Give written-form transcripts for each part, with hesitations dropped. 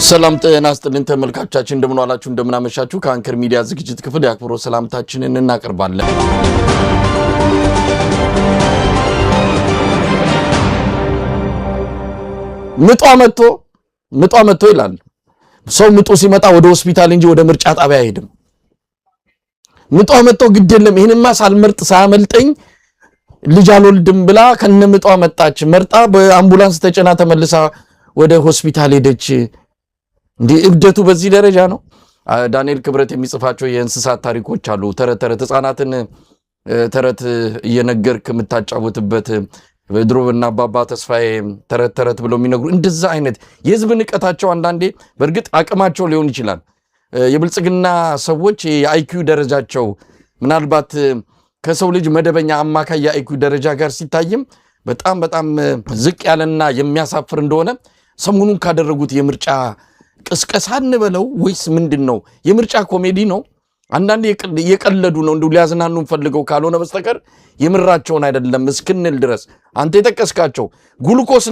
ሰላም ጤና ይስጥልን ተመልካቾቻችን እንደምን ዋላችሁ እንደምን አመሻችሁ ከአንከር ሚዲያ ዝግጅት ክፍል ያክብሮ ሰላምታችንን እናቀርባለን። ምጧ መጥቶ ይላል ሰው ምጡ ሲመጣ ወደ ሆስፒታል እንጂ ወደ ምርጫ ጣቢያ አይሄድም። ምጧ መጥቶ ግድ የለም ይሄንማ ሳልመርጥ ሳያመልጠኝ ልጅ አልወልድም ብላ ከነምጧ መጣች። መርጣ በአምቡላንስ ተጨና ተመልሳ ወደ ሆስፒታል ሄደች። እንዴ እብደቱ በዚህ ደረጃ ነው። ዳንኤል ክብረት የሚጽፋቸው የእንስሳት ታሪኮች አሉ። ተረት ህፃናትን ተረት እየነገርክ የምታጫውትበት በድሮብና አባባ ተስፋዬ ተረት ብለው የሚነግሩ እንደዛ አይነት የህዝብ ንቀታቸው አንዳንዴ በእርግጥ አቅማቸው ሊሆን ይችላል። የብልጽግና ሰዎች የአይኪው ደረጃቸው ምናልባት ከሰው ልጅ መደበኛ አማካይ የአይኪው ደረጃ ጋር ሲታይም በጣም ዝቅ ያለና የሚያሳፍር እንደሆነ ሰሞኑን ካደረጉት የምርጫ ቅስቀሳ እንበለው ወይስ ምንድነው? የምርጫ ኮሜዲ ነው። አንዳንዴ እየቀለዱ ነው እንደው ሊያዝናኑን ፈልገው ካልሆነ በስተቀር የምራቸውን አይደለም እስክንል ድረስ አንተ የጠቀስካቸው ጉልኮስ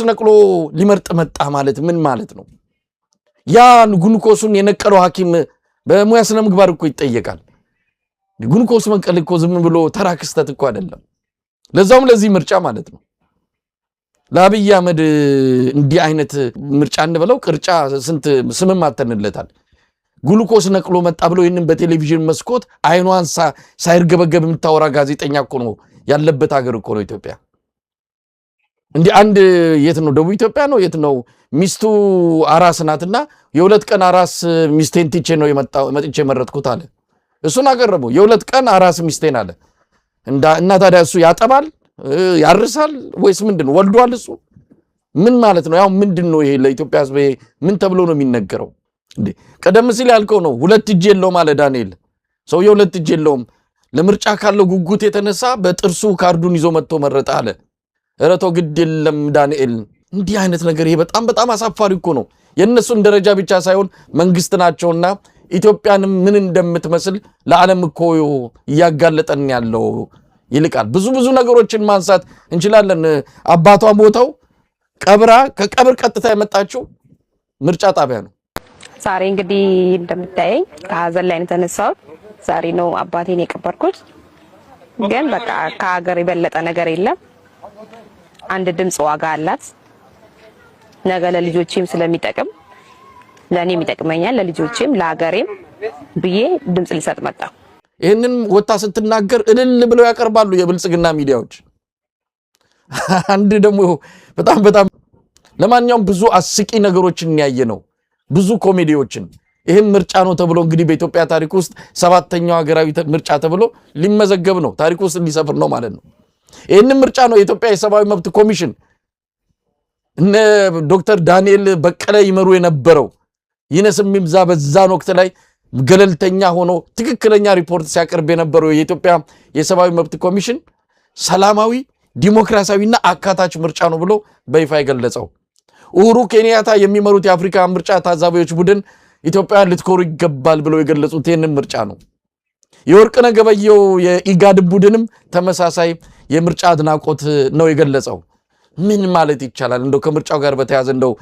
ነቅሎ ሊመርጥ መጣ ማለት ምን ማለት ነው? ያን ጉልኮሱን የነቀለው ሐኪም በሙያ ስነ ምግባር እኮ ይጠየቃል። ጉልኮስ መንቀል እኮ ዝም ብሎ ተራ ክስተት እኮ አይደለም። ለዛውም ለዚህ ምርጫ ማለት ነው። ለአብይ አህመድ እንዲህ አይነት ምርጫ እንበለው ቅርጫ ስንት ስምም አተንለታል። ጉልኮስ ነቅሎ መጣ ብሎ ይህንን በቴሌቪዥን መስኮት አይኗን ሳይርገበገብ የምታወራ ጋዜጠኛ እኮ ነው ያለበት ሀገር እኮ ነው ኢትዮጵያ። እንዲህ አንድ የት ነው ደቡብ ኢትዮጵያ ነው የት ነው ሚስቱ አራስ ናትና የሁለት ቀን አራስ ሚስቴን ትቼ ነው መጥቼ መረጥኩት አለ። እሱን አቀረበው የሁለት ቀን አራስ ሚስቴን አለ። እና ታዲያ እሱ ያጠባል ያርሳል ወይስ ምንድነው? ወልዷል እሱ ምን ማለት ነው? ያው ምንድነው ይሄ ለኢትዮጵያ ሕዝብ ምን ተብሎ ነው የሚነገረው? እንዴ ቀደም ሲል ያልከው ነው ሁለት እጅ የለውም አለ ዳንኤል። ሰውየው ሁለት እጅ የለውም ለምርጫ ካለው ጉጉት የተነሳ በጥርሱ ካርዱን ይዞ መጥቶ መረጠ አለ። እረቶ ግድ የለም ዳንኤል። እንዲህ አይነት ነገር ይሄ በጣም አሳፋሪ እኮ ነው። የነሱን ደረጃ ብቻ ሳይሆን መንግስት ናቸውና ኢትዮጵያንም ምን እንደምትመስል ለዓለም እኮ እያጋለጠን ያለው ይልቃል። ብዙ ነገሮችን ማንሳት እንችላለን። አባቷ ሞተው ቀብራ ከቀብር ቀጥታ የመጣችው ምርጫ ጣቢያ ነው። ዛሬ እንግዲህ እንደምታየኝ ከሀዘን ላይ ተነሳው ዛሬ ነው አባቴን የቀበርኩት። ግን በቃ ከሀገር የበለጠ ነገር የለም። አንድ ድምጽ ዋጋ አላት። ነገ ለልጆቼም ስለሚጠቅም ለኔም ይጠቅመኛል ለልጆቼም ለሀገሬም ብዬ ድምጽ ልሰጥ መጣሁ። ይሄንን ወጣ ስትናገር እልል ብለው ያቀርባሉ የብልጽግና ሚዲያዎች። አንድ ደግሞ በጣም ለማንኛውም ብዙ አስቂ ነገሮችን ያየ ነው ብዙ ኮሜዲዎችን። ይሄን ምርጫ ነው ተብሎ እንግዲህ በኢትዮጵያ ታሪክ ውስጥ ሰባተኛው ሀገራዊ ምርጫ ተብሎ ሊመዘገብ ነው ታሪክ ውስጥ ሊሰፍር ነው ማለት ነው። ይሄንን ምርጫ ነው የኢትዮጵያ የሰብአዊ መብት ኮሚሽን እነ ዶክተር ዳንኤል በቀለ ይመሩ የነበረው ይነስም ይብዛ በዛን ወቅት ላይ ገለልተኛ ሆኖ ትክክለኛ ሪፖርት ሲያቀርብ የነበረው የኢትዮጵያ የሰብአዊ መብት ኮሚሽን ሰላማዊ ዲሞክራሲያዊና አካታች ምርጫ ነው ብሎ በይፋ የገለጸው። ኡሁሩ ኬንያታ የሚመሩት የአፍሪካ ምርጫ ታዛቢዎች ቡድን ኢትዮጵያ ልትኮሩ ይገባል ብለው የገለጹት ይህንን ምርጫ ነው። የወርቅነህ ገበየሁ የኢጋድ ቡድንም ተመሳሳይ የምርጫ አድናቆት ነው የገለጸው። ምን ማለት ይቻላል? እንደው ከምርጫው ጋር በተያያዘ እንደው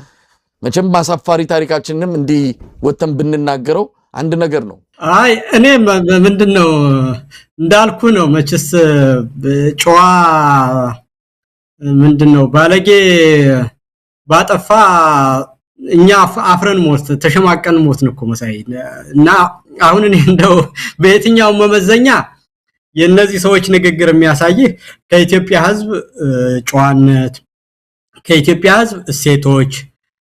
መቼም ማሳፋሪ ታሪካችንንም እንዲህ ወተን ብንናገረው አንድ ነገር ነው። አይ እኔ ምንድነው እንዳልኩ ነው መችስ ጨዋ ምንድነው ባለጌ ባጠፋ እኛ አፍረን ሞት ተሸማቀን ሞት ነው መሳይ እና አሁን እኔ እንደው በየትኛው መመዘኛ የነዚህ ሰዎች ንግግር የሚያሳይ ከኢትዮጵያ ሕዝብ ጨዋነት ከኢትዮጵያ ሕዝብ እሴቶች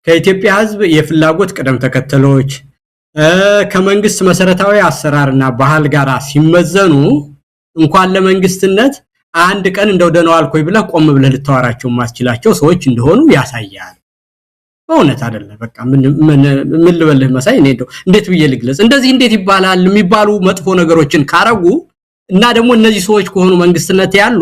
ከኢትዮጵያ ሕዝብ የፍላጎት ቀደም ተከተሎች ከመንግስት መሰረታዊ አሰራርና ባህል ጋር ሲመዘኑ እንኳን ለመንግስትነት አንድ ቀን እንደው ደነዋል ኮይ ብለ ቆም ብለ ልታወራቸው ማስችላቸው ሰዎች እንደሆኑ ያሳያል። በእውነት አይደለም በቃ ምን ልበልህ መሳይ እኔ እንደው እንዴት ብዬ ልግለጽ? እንደዚህ እንዴት ይባላል የሚባሉ መጥፎ ነገሮችን ካረጉ እና ደግሞ እነዚህ ሰዎች ከሆኑ መንግስትነት ያሉ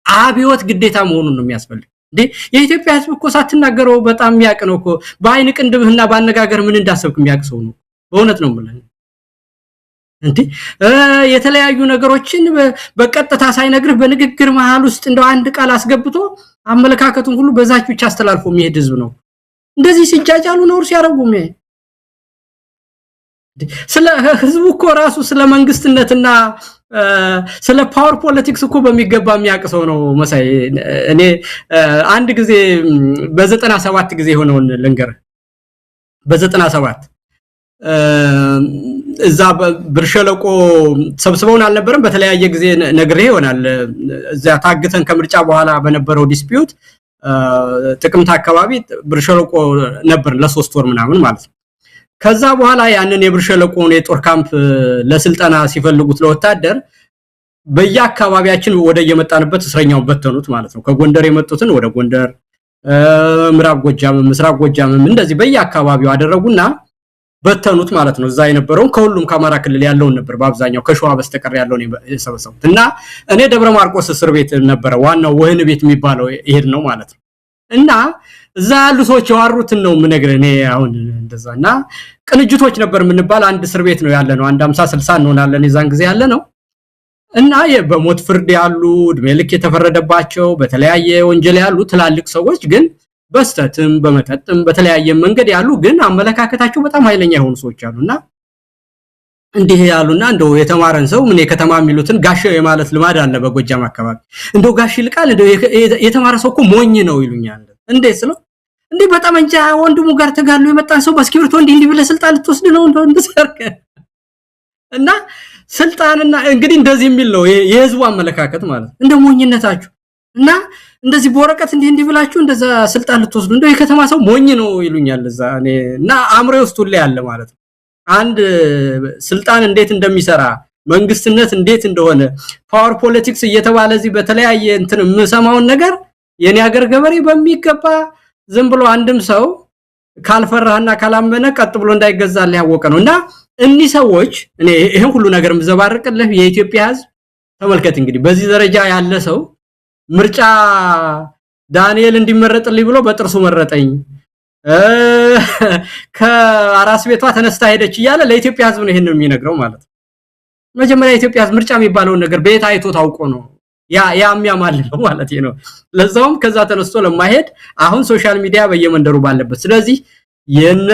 አብዮት ግዴታ መሆኑን ነው የሚያስፈልግ። እንዴ የኢትዮጵያ ሕዝብ እኮ ሳትናገረው በጣም የሚያቅ ነው እኮ በአይን ቅንድብህና ባነጋገር ምን እንዳሰብክ የሚያቅ ሰው ነው። በእውነት ነው ማለት እንዴ የተለያዩ ነገሮችን በቀጥታ ሳይነግርህ በንግግር መሃል ውስጥ እንደው አንድ ቃል አስገብቶ አመለካከቱን ሁሉ በዛች ብቻ አስተላልፎ የሚሄድ ህዝብ ነው። እንደዚህ ሲጃጃሉ ነው ሲያረጉም ስለ ህዝቡ እኮ ራሱ ስለ መንግስትነትና ስለ ፓወር ፖለቲክስ እኮ በሚገባ የሚያቅሰው ነው መሳይ እኔ አንድ ጊዜ በ97 ጊዜ ሆነውን ልንገር በ97 እዛ ብርሸለቆ ሰብስበውን አልነበረም በተለያየ ጊዜ ነግሬ ይሆናል እዛ ታግተን ከምርጫ በኋላ በነበረው ዲስፒዩት ጥቅምት አካባቢ ብርሸለቆ ነበር ለ3 ወር ምናምን ማለት ነው ከዛ በኋላ ያንን የብርሸለቆን የጦር ካምፕ ለስልጣና ሲፈልጉት ለወታደር በየአካባቢያችን ወደ የመጣንበት እስረኛው በተኑት ማለት ነው ከጎንደር የመጡትን ወደ ጎንደር ምዕራብ ጎጃም ምስራቅ ጎጃም እንደዚህ በየአካባቢው አደረጉና በተኑት ማለት ነው እዛ የነበረው ከሁሉም ከአማራ ክልል ያለውን ነበር በአብዛኛው ከሸዋ በስተቀር ያለውን የሰበሰቡት እና እኔ ደብረ ማርቆስ እስር ቤት ነበር ዋናው ወህኒ ቤት የሚባለው ይሄድ ነው ማለት ነው እና እዛ ያሉ ሰዎች ያወሩትን ነው ምነግርህ እኔ አሁን እንደዛና ቅንጅቶች ነበር ምንባል አንድ እስር ቤት ነው ያለነው አንድ 50 60 እንሆናለን የዛን ጊዜ ያለነው እና በሞት ፍርድ ያሉ እድሜ ልክ የተፈረደባቸው በተለያየ ወንጀል ያሉ ትላልቅ ሰዎች ግን በስተትም በመጠጥም በተለያየ መንገድ ያሉ ግን አመለካከታቸው በጣም ኃይለኛ የሆኑ ሰዎች አሉና እንዲህ ያሉና እንደው የተማረን ሰው ምን የከተማ የሚሉትን ጋሽ የማለት ልማድ አለ በጎጃም አካባቢ እንደው ጋሽ ይልቃል እንደው የተማረ ሰው እኮ ሞኝ ነው ይሉኛል እንዴት ነው እንዴ በጣም እንጃ ወንድሙ ጋር ተጋሉ የመጣን ሰው በስኪርቶ እንዲህ ብለ ስልጣን ልትወስድ ነው እንደሰርከ እና ስልጣንና እንግዲህ እንደዚህ የሚል ነው የህዝቡ አመለካከት ማለት እንደ ሞኝነታችሁ እና እንደዚህ በወረቀት እንዲህ ብላችሁ እንደዛ ስልጣን ልትወስዱ እንደው የከተማ ሰው ሞኝ ነው ይሉኛል እዛ እኔ እና አምሬ ውስጥ ሁሉ ያለ ማለት ነው አንድ ስልጣን እንዴት እንደሚሰራ መንግስትነት እንዴት እንደሆነ ፓወር ፖለቲክስ እየተባለ እዚህ በተለያየ እንትን የምሰማውን ነገር የኔ ሀገር ገበሬ በሚገባ ዝም ብሎ አንድም ሰው ካልፈራህና ካላመነ ቀጥ ብሎ እንዳይገዛልህ ያወቀ ነውና እኒ ሰዎች እኔ ይሄን ሁሉ ነገር ምዘባርቅልህ የኢትዮጵያ ህዝብ ተመልከት እንግዲህ በዚህ ደረጃ ያለ ሰው ምርጫ ዳንኤል እንዲመረጥልኝ ብሎ በጥርሱ መረጠኝ ከአራስ ቤቷ ተነስታ ሄደች ይያለ ለኢትዮጵያ ህዝብ ነው ይሄንን የሚነግረው ማለት መጀመሪያ ኢትዮጵያ ህዝብ ምርጫ የሚባለው ነገር በየት አይቶ ታውቆ ነው ያ የሚያማልለው ማለት ነው ለዛውም ከዛ ተነስቶ ለማይሄድ አሁን ሶሻል ሚዲያ በየመንደሩ ባለበት ስለዚህ የነ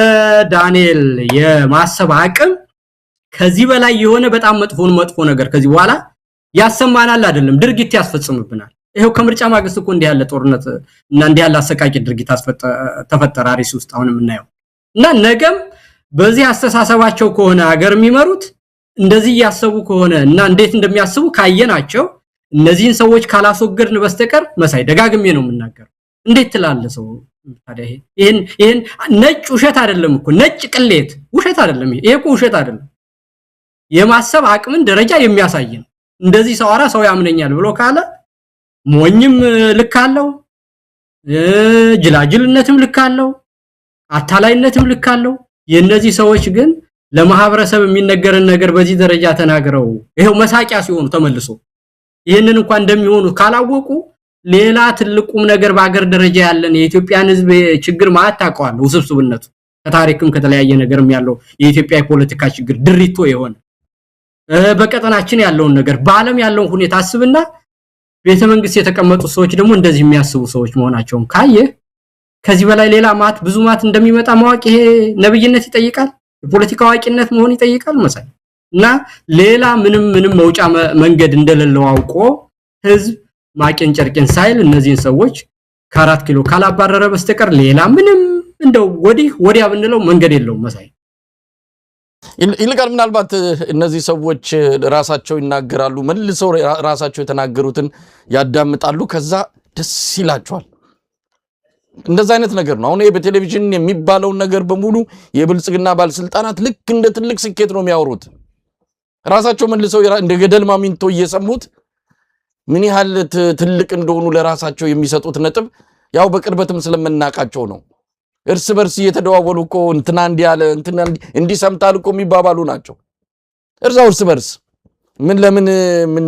ዳንኤል የማሰብ አቅም ከዚህ በላይ የሆነ በጣም መጥፎ ነገር ከዚህ በኋላ ያሰማናል አይደለም ድርጊት ያስፈጽምብናል ይሄው ከምርጫ ማግስት እኮ እንዲህ ያለ ጦርነት እና እንዲህ ያለ አሰቃቂ ድርጊት ተፈጠረ አሪስ ውስጥ አሁን የምናየው እና ነገም በዚህ አስተሳሰባቸው ከሆነ ሀገር የሚመሩት እንደዚህ ያሰቡ ከሆነ እና እንዴት እንደሚያስቡ ካየናቸው እነዚህን ሰዎች ካላስወገድን በስተቀር መሳይ ደጋግሜ ነው የምናገረው እንዴት ትላለ ሰው ታዲያ ይሄን ነጭ ውሸት አይደለም እኮ ነጭ ቅሌት ውሸት አይደለም ይሄ እኮ ውሸት አይደለም የማሰብ አቅምን ደረጃ የሚያሳይ ነው እንደዚህ ሰው አራ ሰው ያምነኛል ብሎ ካለ ሞኝም ልክ አለው ጅላጅልነትም ልክ አለው አታላይነትም ልክ አለው የነዚህ ሰዎች ግን ለማህበረሰብ የሚነገርን ነገር በዚህ ደረጃ ተናግረው ይሄው መሳቂያ ሲሆኑ ተመልሶ ይሄንን እንኳን እንደሚሆኑ ካላወቁ ሌላ ትልቁም ነገር በአገር ደረጃ ያለን የኢትዮጵያን ህዝብ ችግር ማታቀዋል ውስብስብነቱ ከታሪክም ከተለያየ ነገርም ያለው የኢትዮጵያ ፖለቲካ ችግር ድሪቶ የሆነ በቀጠናችን ያለውን ነገር በአለም ያለውን ሁኔታ አስብና ቤተ መንግስት የተቀመጡ ሰዎች ደግሞ እንደዚህ የሚያስቡ ሰዎች መሆናቸውን ካየ ከዚህ በላይ ሌላ ብዙ ማት እንደሚመጣ ማወቅ ይሄ ነብይነት ይጠይቃል የፖለቲካ አዋቂነት መሆን ይጠይቃል መሳይ እና ሌላ ምንም መውጫ መንገድ እንደሌለው አውቆ ህዝብ ማቄን ጨርቄን ሳይል እነዚህን ሰዎች ከ4 ኪሎ ካላባረረ በስተቀር ሌላ ምንም እንደው ወዲያ ብንለው መንገድ የለውም መሳይ ይልቃል ምናልባት እነዚህ ሰዎች ራሳቸው ይናገራሉ መልሰው ራሳቸው የተናገሩትን ያዳምጣሉ ከዛ ደስ ይላቸዋል እንደዛ አይነት ነገር ነው አሁን በቴሌቪዥን የሚባለው ነገር በሙሉ የብልጽግና ባለስልጣናት ልክ እንደ ትልቅ ስኬት ነው የሚያወሩት ራሳቸው መልሰው እንደ ገደል ማሚንቶ እየሰሙት ምን ያህል ትልቅ እንደሆኑ ለራሳቸው የሚሰጡት ነጥብ ያው በቅርበትም ስለምናቃቸው ነው እርስ በርስ እየተደዋወሉ እኮ እንትና እንዲያለ እንትና እንዲሰምታል እኮ የሚባባሉ ናቸው እርስ በርስ ምን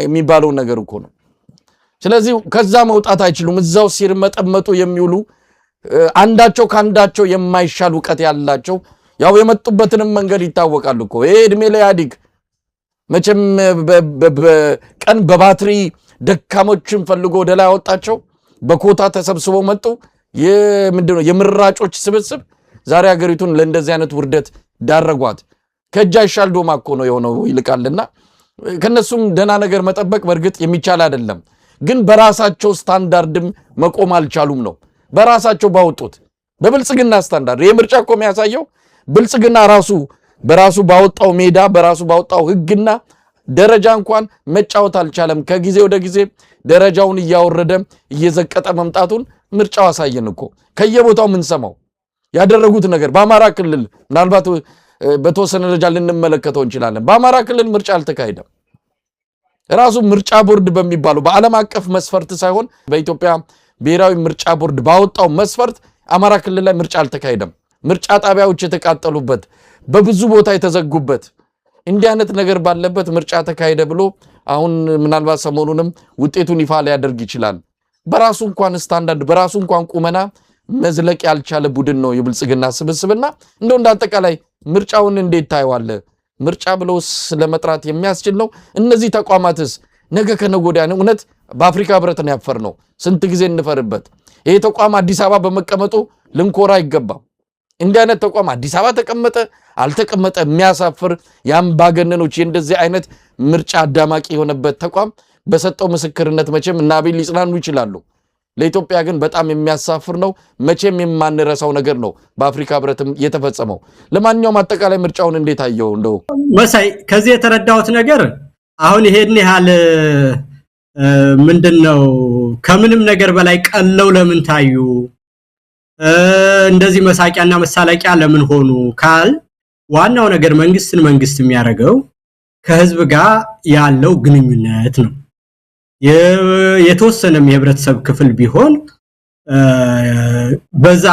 የሚባለው ነገር እኮ ነው ስለዚህ ከዛ መውጣት አይችሉም እዛው ሲርመጠመጡ የሚውሉ አንዳቸው ካንዳቸው የማይሻል ዕውቀት ያላቸው ያው የመጡበትንም መንገድ ይታወቃል እኮ እድሜ ላይ ያዲግ መቼም በቀን በባትሪ ደካሞችን ፈልጎ ወደ ላይ አወጣቸው በኮታ ተሰብስበው መጡ የምንድነው የምራጮች ስብስብ ዛሬ ሀገሪቱን ለእንደዚህ አይነት ውርደት ዳረጓት። ከእጅ አይሻል ዶማ እኮ ነው የሆነው ይልቃልና ከነሱም ደና ነገር መጠበቅ በርግጥ የሚቻል አይደለም። ግን በራሳቸው ስታንዳርድም መቆም አልቻሉም ነው በራሳቸው ባወጡት በብልጽግና ስታንዳርድ። የምርጫ እኮ የሚያሳየው ብልጽግና በራሱ ባወጣው ሜዳ በራሱ ባወጣው ህግና ደረጃ እንኳን መጫወት አልቻለም። ከጊዜ ወደ ጊዜ ደረጃውን እያወረደ እየዘቀጠ መምጣቱን ምርጫው አሳየን እኮ። ከየቦታው ምን ሰማው ያደረጉት ነገር በአማራ ክልል ምናልባት በተወሰነ ደረጃ ልንመለከተው እንችላለን። በአማራ ክልል ምርጫ አልተካሄደም። ራሱ ምርጫ ቦርድ በሚባለው በዓለም አቀፍ መስፈርት ሳይሆን በኢትዮጵያ ብሔራዊ ምርጫ ቦርድ ባወጣው መስፈርት አማራ ክልል ላይ ምርጫ አልተካሄደም። ምርጫ ጣቢያዎች የተቃጠሉበት በብዙ ቦታ የተዘጉበት እንዲህ አይነት ነገር ባለበት ምርጫ ተካሄደ ብሎ አሁን ምናልባት ሰሞኑንም ውጤቱን ይፋ ሊያደርግ ይችላል። በራሱ እንኳን ስታንዳርድ በራሱ እንኳን ቁመና መዝለቅ ያልቻለ ቡድን ነው የብልጽግና ስብስብና እንደው እንዳጠቃላይ ምርጫውን እንዴት ታይዋለ? ምርጫ ብለው ስለመጥራት የሚያስችል ነው? እነዚህ ተቋማትስ ነገ ከነገ ወዲያ ነው እውነት በአፍሪካ ህብረት ነው ያፈርነው? ስንት ጊዜ እንፈርበት። ይሄ ተቋም አዲስ አበባ በመቀመጡ ልንኮራ አይገባም። እንዲህ አይነት ተቋም አዲስ አበባ ተቀመጠ አልተቀመጠ የሚያሳፍር የአምባገነኖች እንደዚህ አይነት ምርጫ አዳማቂ የሆነበት ተቋም በሰጠው ምስክርነት መቼም እና አቤል ሊጽናኑ ይችላሉ። ለኢትዮጵያ ግን በጣም የሚያሳፍር ነው። መቼም የማንረሳው ነገር ነው በአፍሪካ ህብረትም የተፈጸመው። ለማንኛውም አጠቃላይ ምርጫውን እንዴት አየው? እንደው መሳይ ከዚህ የተረዳሁት ነገር አሁን ይሄን ያህል ምንድነው ከምንም ነገር በላይ ቀለው ለምን ታዩ እንደዚህ መሳቂያና መሳለቂያ ለምን ሆኑ ካል ዋናው ነገር መንግስትን መንግስት የሚያደርገው ከህዝብ ጋር ያለው ግንኙነት ነው። የተወሰነም የህብረተሰብ ክፍል ቢሆን በዛ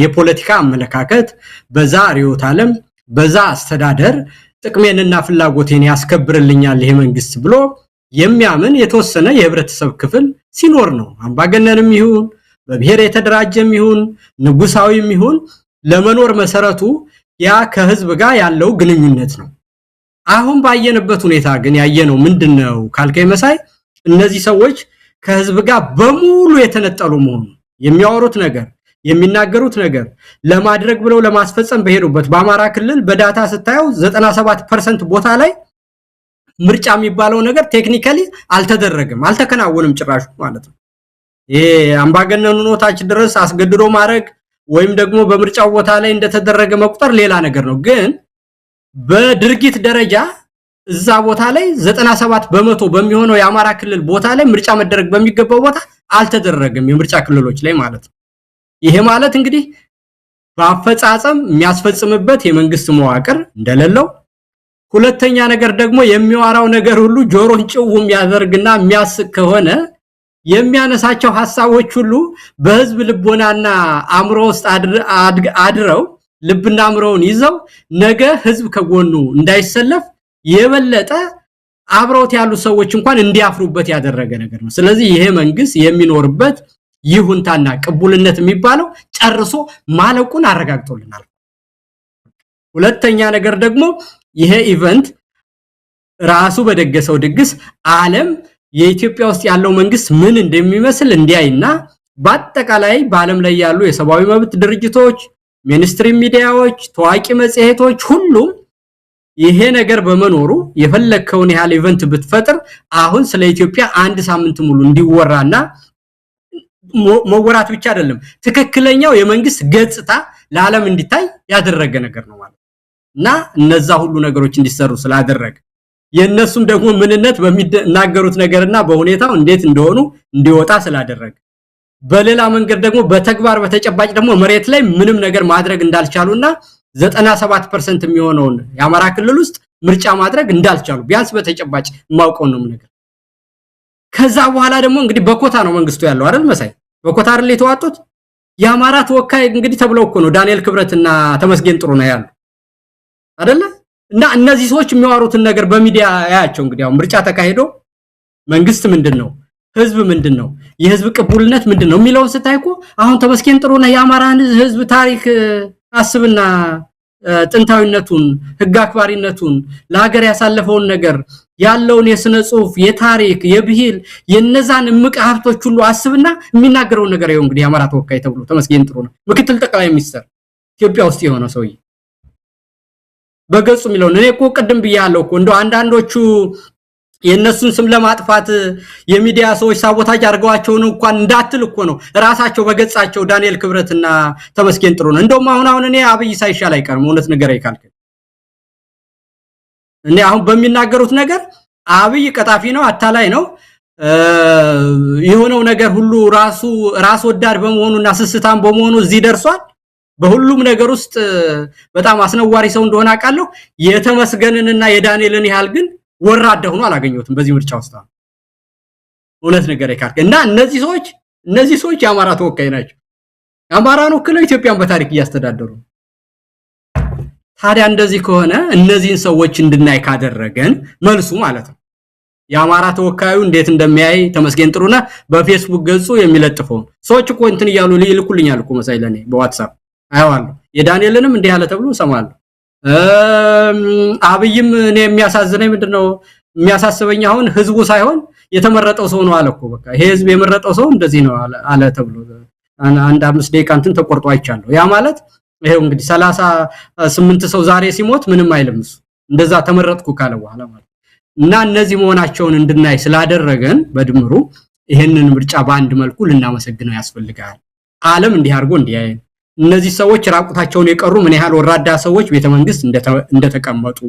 የፖለቲካ አመለካከት በዛ ሪዮት ዓለም በዛ አስተዳደር ጥቅሜንና ፍላጎቴን ያስከብርልኛል ይሄ መንግስት ብሎ የሚያምን የተወሰነ የህብረተሰብ ክፍል ሲኖር ነው። አምባገነንም ይሁን በብሔር የተደራጀም ይሁን ንጉሳዊም ይሁን ለመኖር መሰረቱ ያ ከህዝብ ጋር ያለው ግንኙነት ነው። አሁን ባየነበት ሁኔታ ግን ያየነው ምንድነው ካልከይ መሳይ እነዚህ ሰዎች ከህዝብ ጋር በሙሉ የተነጠሉ መሆኑ የሚያወሩት ነገር የሚናገሩት ነገር ለማድረግ ብለው ለማስፈጸም በሄዱበት በአማራ ክልል በዳታ ስታየው 97% ቦታ ላይ ምርጫ የሚባለው ነገር ቴክኒካሊ አልተደረገም አልተከናወነም ጭራሽ ማለት ነው። ይሄ አምባገነኑ ኖታች ድረስ አስገድዶ ማድረግ ወይም ደግሞ በምርጫው ቦታ ላይ እንደተደረገ መቁጠር ሌላ ነገር ነው። ግን በድርጊት ደረጃ እዛ ቦታ ላይ 97% በሚሆነው የአማራ ክልል ቦታ ላይ ምርጫ መደረግ በሚገባው ቦታ አልተደረገም የምርጫ ክልሎች ላይ ማለት ነው። ይሄ ማለት እንግዲህ በአፈጻጸም የሚያስፈጽምበት የመንግስት መዋቅር እንደሌለው፣ ሁለተኛ ነገር ደግሞ የሚዋራው ነገር ሁሉ ጆሮን ጭው የሚያደርግና የሚያስቅ ከሆነ የሚያነሳቸው ሐሳቦች ሁሉ በህዝብ ልቦናና አእምሮ ውስጥ አድረው ልብና አእምሮውን ይዘው ነገ ህዝብ ከጎኑ እንዳይሰለፍ የበለጠ አብሮት ያሉ ሰዎች እንኳን እንዲያፍሩበት ያደረገ ነገር ነው። ስለዚህ ይሄ መንግስት የሚኖርበት ይሁንታና ቅቡልነት የሚባለው ጨርሶ ማለቁን አረጋግጦልናል። ሁለተኛ ነገር ደግሞ ይሄ ኢቨንት ራሱ በደገሰው ድግስ ዓለም የኢትዮጵያ ውስጥ ያለው መንግስት ምን እንደሚመስል እንዲያይና በአጠቃላይ በዓለም ላይ ያሉ የሰብአዊ መብት ድርጅቶች፣ ሚኒስትሪ ሚዲያዎች፣ ታዋቂ መጽሔቶች ሁሉም ይሄ ነገር በመኖሩ የፈለከውን ያህል ኢቨንት ብትፈጥር አሁን ስለ ኢትዮጵያ አንድ ሳምንት ሙሉ እንዲወራና መወራት ብቻ አይደለም ትክክለኛው የመንግስት ገጽታ ለዓለም እንዲታይ ያደረገ ነገር ነው ማለት እና እነዛ ሁሉ ነገሮች እንዲሰሩ ስላደረገ የነሱም ደግሞ ምንነት በሚናገሩት ነገርና በሁኔታው እንዴት እንደሆኑ እንዲወጣ ስላደረገ በሌላ መንገድ ደግሞ በተግባር በተጨባጭ ደግሞ መሬት ላይ ምንም ነገር ማድረግ እንዳልቻሉና 97% የሚሆነውን የአማራ ክልል ውስጥ ምርጫ ማድረግ እንዳልቻሉ ቢያንስ በተጨባጭ ማውቀው ነው ነገር። ከዛ በኋላ ደግሞ እንግዲህ በኮታ ነው መንግስቱ ያለው አይደል መሳይ በኮታ አይደል የተዋጡት የአማራ ተወካይ እንግዲህ ተብለው እኮ ነው ዳንኤል ክብረትና ተመስገን ጥሩነህ ያሉ አይደል እና እነዚህ ሰዎች የሚያወሩትን ነገር በሚዲያ ያያቸው እንግዲህ አሁን ምርጫ ተካሂዶ መንግስት ምንድነው ህዝብ ምንድነው የህዝብ ቅቡልነት ምንድነው የሚለውን ስታይኮ አሁን ተመስገን ጥሩነህ የአማራን ህዝብ ታሪክ አስብና ጥንታዊነቱን ህግ አክባሪነቱን ለሀገር ያሳለፈውን ነገር ያለውን የስነ ጽሁፍ የታሪክ የብሂል የነዛን እምቅ ሀብቶች ሁሉ አስብና የሚናገረው ነገር ይኸው እንግዲህ አማራ ተወካይ ተብሎ ተመስገን ጥሩነህ ምክትል ጠቅላይ ሚኒስትር ኢትዮጵያ ውስጥ የሆነ ሰውዬ በገጹ የሚለው እኔ እኮ ቀደም ብያለሁ እኮ እንደው አንዳንዶቹ የነሱን ስም ለማጥፋት የሚዲያ ሰዎች ሳቦታጅ አርገዋቸው ነው እንኳን እንዳትል እኮ ነው ራሳቸው በገጻቸው ዳንኤል ክብረትና ተመስገን ጥሩነህ እንደውም አሁን እኔ አብይ ሳይሻል አይቀርም እውነት ነገር አይካልከ እኔ አሁን በሚናገሩት ነገር አብይ ቀጣፊ ነው አታላይ ነው የሆነው ነገር ሁሉ ራስ ወዳድ በመሆኑና ስስታም በመሆኑ እዚህ ደርሷል በሁሉም ነገር ውስጥ በጣም አስነዋሪ ሰው እንደሆነ አቃለሁ የተመስገንንና የዳንኤልን ያህል ግን ወራዳ ሆኖ አላገኘሁትም በዚህ ምርጫ ውስጥ እውነት ነገር አይካልከ እና እነዚህ ሰዎች የአማራ ተወካይ ናቸው አማራን ወክለው ኢትዮጵያን በታሪክ ያስተዳደሩ ታዲያ እንደዚህ ከሆነ እነዚህን ሰዎች እንድናይ ካደረገን መልሱ ማለት ነው የአማራ ተወካዩ እንዴት እንደሚያይ ተመስገን ጥሩነህ በፌስቡክ ገጹ የሚለጥፈው ሰዎች እኮ እንትን ይያሉ ይልኩልኛል እኮ መሳይለኔ በዋትስአፕ አይዋለሁ የዳንኤልንም እንዲህ ያለ ተብሎ ሰማለሁ አብይም እኔ የሚያሳዝነኝ ምንድነው የሚያሳስበኝ አሁን ህዝቡ ሳይሆን የተመረጠው ሰው ነው አለኮ በቃ ይሄ ህዝብ የመረጠው ሰው እንደዚህ ነው አለ ተብሎ አንድ 5 ደቂቃ እንትን ተቆርጦ አይቻለሁ ያ ማለት ይሄው እንግዲህ 38 ሰው ዛሬ ሲሞት ምንም አይልም እሱ እንደዛ ተመረጥኩ ካለ በኋላ ማለት እና እነዚህ መሆናቸውን እንድናይ ስላደረገን በድምሩ ይሄንን ምርጫ በአንድ መልኩ ልናመሰግነው ያስፈልጋል ዓለም እንዲህ አርጎ እንዲያይ እነዚህ ሰዎች ራቁታቸውን የቀሩ ምን ያህል ወራዳ ሰዎች ቤተመንግስት እንደተቀመጡ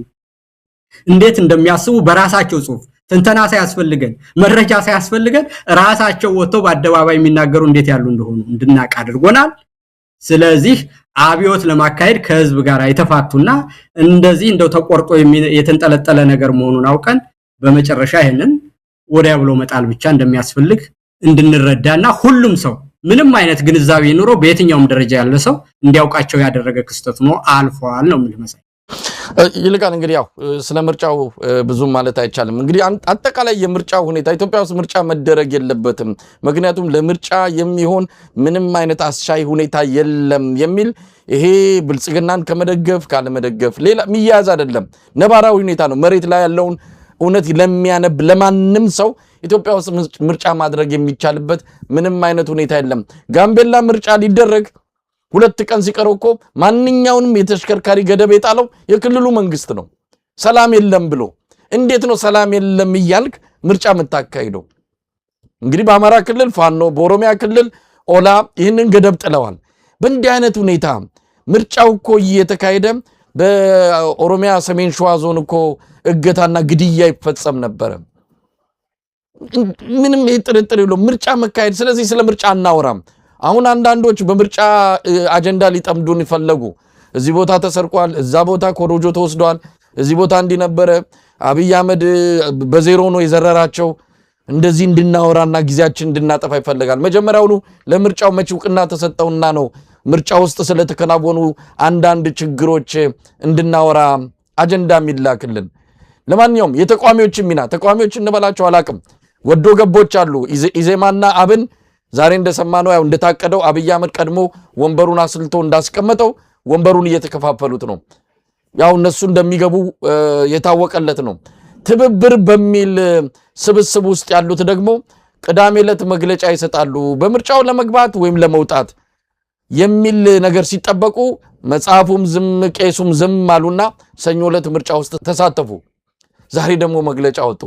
እንዴት እንደሚያስቡ በራሳቸው ጽሁፍ ትንተና ሳያስፈልገን መረጃ ሳያስፈልገን ራሳቸው ወጥተው በአደባባይ የሚናገሩ እንዴት ያሉ እንደሆኑ እንድናቅ አድርጎናል ስለዚህ አብዮት ለማካሄድ ከህዝብ ጋር የተፋቱና እንደዚህ እንደው ተቆርጦ የተንጠለጠለ ነገር መሆኑን አውቀን በመጨረሻ ይሄንን ወዲያ ብሎ መጣል ብቻ እንደሚያስፈልግ እንድንረዳና ሁሉም ሰው ምንም አይነት ግንዛቤ ኑሮ በየትኛውም ደረጃ ያለ ሰው እንዲያውቃቸው ያደረገ ክስተት ነው አልፏል ነው ማለት ይልቃል እንግዲህ ያው ስለ ምርጫው ብዙ ማለት አይቻልም እንግዲህ አጠቃላይ የምርጫው ሁኔታ ኢትዮጵያ ውስጥ ምርጫ መደረግ የለበትም ምክንያቱም ለምርጫ የሚሆን ምንም አይነት አስቻይ ሁኔታ የለም የሚል ይሄ ብልጽግናን ከመደገፍ ካለመደገፍ ሌላ ሚያዝ አይደለም ነባራዊ ሁኔታ ነው መሬት ላይ ያለውን እውነት ለሚያነብ ለማንም ሰው ኢትዮጵያ ውስጥ ምርጫ ማድረግ የሚቻልበት ምንም አይነት ሁኔታ የለም ጋምቤላ ምርጫ ሊደረግ 2 ቀን ሲቀረው እኮ ማንኛውንም የተሽከርካሪ ገደብ የጣለው የክልሉ መንግስት ነው ሰላም የለም ብሎ እንዴት ነው ሰላም የለም ይያልክ ምርጫ መታካይዶ እንግዲህ በአማራ ክልል ፋኖ በኦሮሚያ ክልል ኦላ ይህንን ገደብ ጥለዋል በእንዲህ አይነት ሁኔታ ምርጫው እኮ እየተካሄደ በኦሮሚያ ሰሜን ሸዋ ዞን እኮ እገታና ግድያ ይፈጸም ነበር ምንም ጥርጥር የለው ምርጫ መካሄድ ስለዚህ ስለ ምርጫ አናወራም አሁን አንዳንዶች በምርጫ አጀንዳ ሊጠምዱን ይፈልጉ እዚህ ቦታ ተሰርቋል እዛ ቦታ ኮሮጆ ተወስዷል እዚህ ቦታ እንዲ ነበረ አብይ አህመድ በዜሮ ነው የዘረራቸው እንደዚህ እንድናወራና ጊዜያችን እንድናጠፋ ይፈልጋል መጀመሪያውኑ ለምርጫው መጭውቅና ተሰጠውና ነው ምርጫ ውስጥ ስለተከናወኑ አንዳንድ ችግሮች እንድናወራ አጀንዳ ሚላክልን ለማንኛውም የተቋሚዎች ሚና ተቋሚዎች እንበላቸው አላቅም ወዶ ገቦች አሉ ኢዜማና አብን ዛሬ እንደሰማነው ያው እንደታቀደው አብይ አህመድ ቀድሞ ወንበሩን አስልቶ እንዳስቀመጠው ወንበሩን እየተከፋፈሉት ነው ያው እነሱ እንደሚገቡ የታወቀለት ነው ትብብር በሚል ስብስብ ውስጥ ያሉት ደግሞ ቅዳሜ ዕለት መግለጫ ይሰጣሉ በምርጫው ለመግባት ወይም ለመውጣት የሚል ነገር ሲጠበቁ መጽሐፉም ዝም ቄሱም ዝም አሉና ሰኞ ዕለት ምርጫ ውስጥ ተሳተፉ ዛሬ ደግሞ መግለጫ ወጡ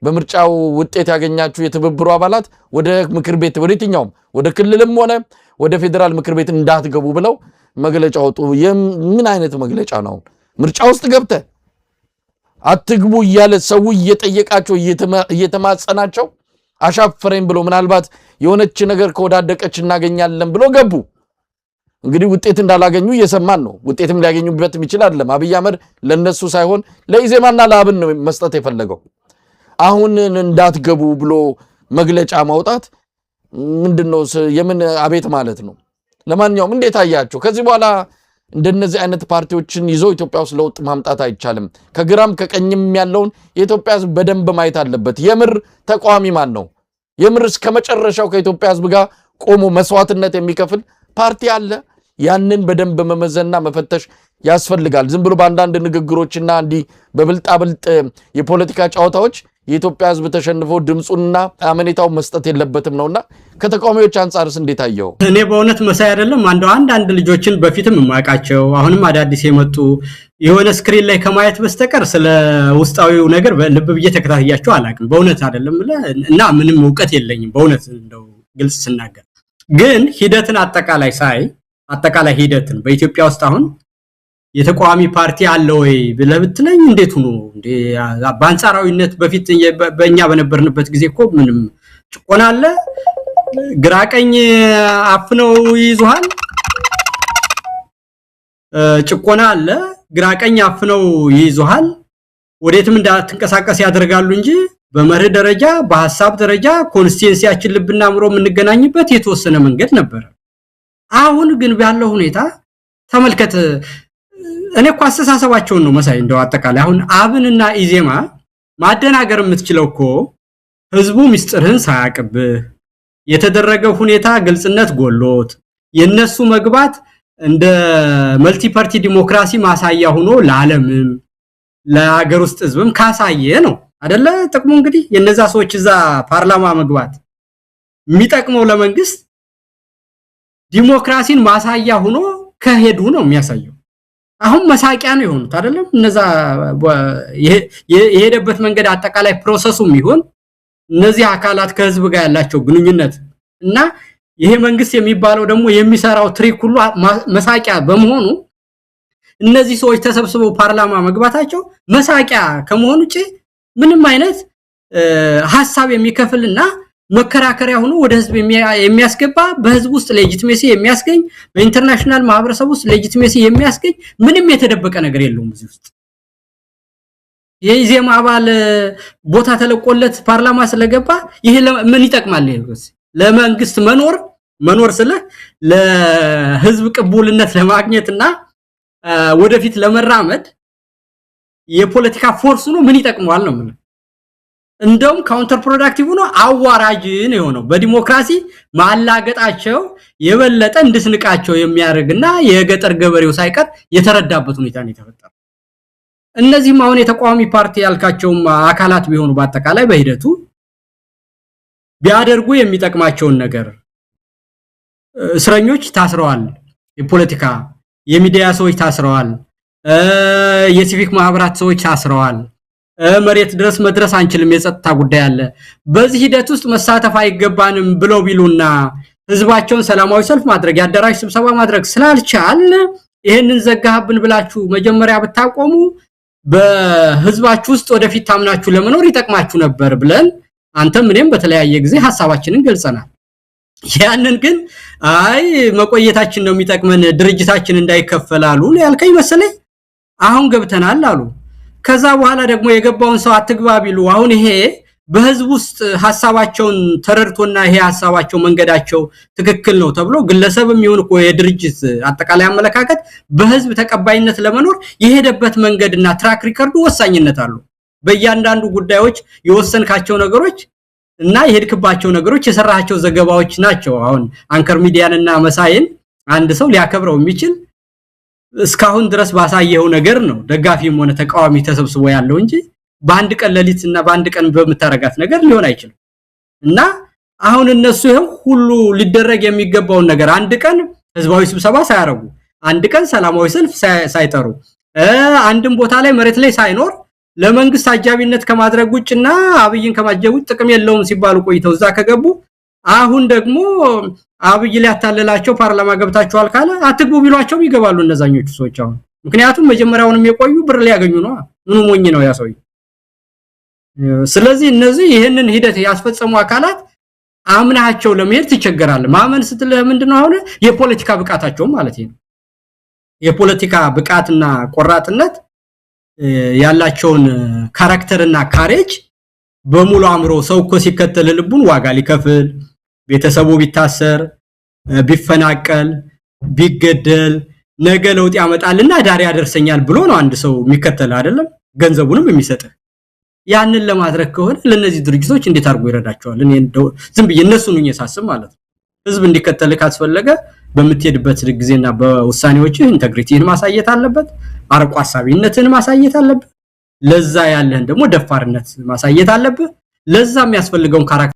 በምርጫው ውጤት ያገኛችሁ የትብብሩ አባላት ወደ ምክር ቤት ወደትኛው ወደ ክልልም ሆነ ወደ ፌደራል ምክር ቤት እንዳትገቡ ብለው መግለጫ ወጡ ምን አይነት መግለጫ ነው ምርጫ ውስጥ ገብተ አትግቡ ይያለ ሰው እየጠየቃቸው እየተማጸናቸው አሻፈረኝ ብሎ ምናልባት የሆነች ነገር ከወዳደቀች እናገኛለን ብሎ ገቡ እንግዲህ ውጤት እንዳላገኙ እየሰማን ነው ውጤትም ሊያገኙበት ይችላል አይደለም አብይ አህመድ ለነሱ ሳይሆን ለኢዜማና ለአብን ነው መስጠት የፈለገው አሁን እንዳትገቡ ብሎ መግለጫ ማውጣት ምንድነው የምን አቤት ማለት ነው ለማንኛውም እንዴት አያችሁ ከዚህ በኋላ እንደነዚህ አይነት ፓርቲዎችን ይዞ ኢትዮጵያ ውስጥ ለውጥ ማምጣት አይቻልም ከግራም ከቀኝም ያለውን የኢትዮጵያ ሕዝብ በደንብ ማየት አለበት የምር ተቋሚ ማን ነው የምር እስከ መጨረሻው ከኢትዮጵያ ሕዝብ ጋር ቆሞ መስዋዕትነት የሚከፍል ፓርቲ አለ ያንን በደንብ መመዘንና መፈተሽ ያስፈልጋል። ዝም ብሎ በአንዳንድ ንግግሮችና እንዲህ በብልጣብልጥ የፖለቲካ ጨዋታዎች የኢትዮጵያ ሕዝብ ተሸንፎ ድምጹንና አመኔታውን መስጠት የለበትም ነውና ከተቃዋሚዎች አንፃርስ እንዴት አየው? እኔ በእውነት መሳይ አይደለም አንዳንድ ልጆችን በፊትም የማውቃቸው አሁንም አዳዲስ የመጡ የሆነ ስክሪን ላይ ከማየት በስተቀር ስለ ውስጣዊው ነገር ልብ ብዬ ተከታትያቸው አላውቅም። በእውነት አይደለም እና ምንም ዕውቀት የለኝም በእውነት እንደው ግልጽ ስናገር። ግን ሂደትን አጠቃላይ ሂደትን በኢትዮጵያ ውስጥ አሁን የተቃዋሚ ፓርቲ አለ ወይ ብለህ ብትለኝ እንዴት ሆኖ እንዴ? በአንጻራዊነት በፊት በእኛ በነበርንበት ጊዜ እኮ ምንም ጭቆና አለ፣ ግራቀኝ አፍነው ይዙሃል፣ ጭቆና አለ፣ ግራቀኝ አፍነው ይዙሃል፣ ወዴትም እንዳትንቀሳቀስ ያደርጋሉ እንጂ በመርህ ደረጃ በሐሳብ ደረጃ ኮንስቲትዩንሲያችን ልብና አምሮ የምንገናኝበት የተወሰነ መንገድ ነበር። አሁን ግን ባለው ሁኔታ ተመልከት። እኔ እኮ አስተሳሰባቸውን ነው መሳይ እንደው አጠቃላይ አሁን አብንና ኢዜማ ማደናገር የምትችለው እኮ ህዝቡ ምስጢርህን ሳያቅብህ የተደረገው ሁኔታ ግልጽነት ጎሎት የነሱ መግባት እንደ መልቲ ፓርቲ ዲሞክራሲ ማሳያ ሆኖ ለዓለምም ለሀገር ውስጥ ህዝብም ካሳየ ነው አይደለ? ጥቅሙ እንግዲህ የነዛ ሰዎች እዛ ፓርላማ መግባት የሚጠቅመው ለመንግስት ዲሞክራሲን ማሳያ ሆኖ ከሄዱ ነው የሚያሳየው። አሁን መሳቂያ ነው የሆኑት አይደለም? እነዛ የሄደበት መንገድ አጠቃላይ ፕሮሰሱም ይሁን እነዚህ አካላት ከህዝብ ጋር ያላቸው ግንኙነት እና ይሄ መንግስት የሚባለው ደግሞ የሚሰራው ትሪክ ሁሉ መሳቂያ በመሆኑ እነዚህ ሰዎች ተሰብስበው ፓርላማ መግባታቸው መሳቂያ ከመሆኑ ውጪ ምንም አይነት ሐሳብ የሚከፍልና መከራከሪያ ሆኖ ወደ ህዝብ የሚያስገባ በህዝብ ውስጥ ሌጂቲሜሲ የሚያስገኝ በኢንተርናሽናል ማህበረሰብ ውስጥ ሌጂቲሜሲ የሚያስገኝ ምንም የተደበቀ ነገር የለውም እዚህ ውስጥ። የኢዜማ አባል ቦታ ተለቆለት ፓርላማ ስለገባ ይሄ ምን ይጠቅማል? ለመንግስት መኖር ስለ ለህዝብ ቅቡልነት ለማግኘትና ወደፊት ለመራመድ የፖለቲካ ፎርስ ነው ምን ይጠቅመዋል ነው ማለት። እንደውም ካውንተር ፕሮዳክቲቭ ነው አዋራጅ ነው የሆነው። በዲሞክራሲ ማላገጣቸው የበለጠ እንድስንቃቸው የሚያደርግና የገጠር ገበሬው ሳይቀር የተረዳበት ሁኔታ ነው የተፈጠረው። እነዚህም አሁን የተቃዋሚ ፓርቲ ያልካቸው አካላት ቢሆኑ በአጠቃላይ በሂደቱ ቢያደርጉ የሚጠቅማቸውን ነገር እስረኞች ታስረዋል፣ የፖለቲካ የሚዲያ ሰዎች ታስረዋል፣ የሲቪክ ማህበራት ሰዎች ታስረዋል፣ መሬት ድረስ መድረስ አንችልም የጸጥታ ጉዳይ አለ፣ በዚህ ሂደት ውስጥ መሳተፍ አይገባንም ብለው ቢሉና ህዝባቸውን ሰላማዊ ሰልፍ ማድረግ ያደራሽ ስብሰባ ማድረግ ስላልቻል ይሄንን ዘጋህብን ብላችሁ መጀመሪያ ብታቆሙ በህዝባችሁ ውስጥ ወደፊት ታምናችሁ ለመኖር ይጠቅማችሁ ነበር ብለን አንተም እኔም በተለያየ ጊዜ ሐሳባችንን ገልጸናል። ያንን ግን አይ መቆየታችን ነው የሚጠቅመን ድርጅታችን እንዳይከፈላሉ ያልከኝ መሰለኝ። አሁን ገብተናል አሉ። ከዛ በኋላ ደግሞ የገባውን ሰው አትግባ ቢሉ አሁን ይሄ በህዝብ ውስጥ ሐሳባቸውን ተረድቶና ይሄ ሐሳባቸው መንገዳቸው ትክክል ነው ተብሎ ግለሰብም ይሁን እኮ የድርጅት አጠቃላይ አመለካከት በህዝብ ተቀባይነት ለመኖር የሄደበት መንገድና ትራክ ሪከርዱ ወሳኝነት አለው። በእያንዳንዱ ጉዳዮች የወሰንካቸው ነገሮች እና የሄድክባቸው ነገሮች የሰራሃቸው ዘገባዎች ናቸው። አሁን አንከር ሚዲያንና መሳይን አንድ ሰው ሊያከብረው የሚችል እስካሁን ድረስ ባሳየው ነገር ነው ደጋፊም ሆነ ተቃዋሚ ተሰብስቦ ያለው እንጂ በአንድ ቀን ሌሊትና በአንድ ቀን በመታረጋት ነገር ሊሆን አይችልም። እና አሁን እነሱ ይሄን ሁሉ ሊደረግ የሚገባውን ነገር አንድ ቀን ህዝባዊ ስብሰባ ሳያረጉ አንድ ቀን ሰላማዊ ሰልፍ ሳይጠሩ አንድም ቦታ ላይ መሬት ላይ ሳይኖር ለመንግስት አጃቢነት ከማድረግ ውጭና አብይን ከማጀቡ ጥቅም የለውም ሲባሉ ቆይተው እዛ ከገቡ አሁን ደግሞ አብይ ሊያታለላቸው ፓርላማ ገብታችኋል ካለ አትግቡ ቢሏቸው ይገባሉ እነዛኞቹ ሰዎች አሁን። ምክንያቱም መጀመሪያውንም የቆዩ ብር ሊያገኙ ነው። ምኑ ሞኝ ነው ያ ሰውዬ። ስለዚህ እነዚህ ይሄንን ሂደት ያስፈጸሙ አካላት አምናቸው ለመሄድ ትቸገራለህ። ማመን ስትል ምንድነው አሁን የፖለቲካ ብቃታቸው ማለት ነው። የፖለቲካ ብቃትና ቆራጥነት ያላቸውን ካራክተርና ካሬጅ በሙሉ አምሮ ሰው እኮ ሲከተል ልቡን ዋጋ ሊከፍል ቤተሰቡ ቢታሰር ቢፈናቀል ቢገደል ነገ ለውጥ ያመጣልና ዳር ያደርሰኛል ብሎ ነው አንድ ሰው የሚከተል አይደለም ገንዘቡንም የሚሰጥ። ያንን ለማድረግ ከሆነ ለነዚህ ድርጅቶች እንዴት አድርጎ ይረዳቸዋል? እኔ ዝም ብዬ እነሱን እየሳስብ ማለት ነው። ህዝብ እንዲከተል ካስፈለገ በምትሄድበት ጊዜና በውሳኔዎች ኢንተግሪቲን ማሳየት አለበት አርቆ ሐሳቢነትን ማሳየት አለበት ለዛ ያለህን ደግሞ ደፋርነት ማሳየት አለበት ለዛ የሚያስፈልገውን ካራክተር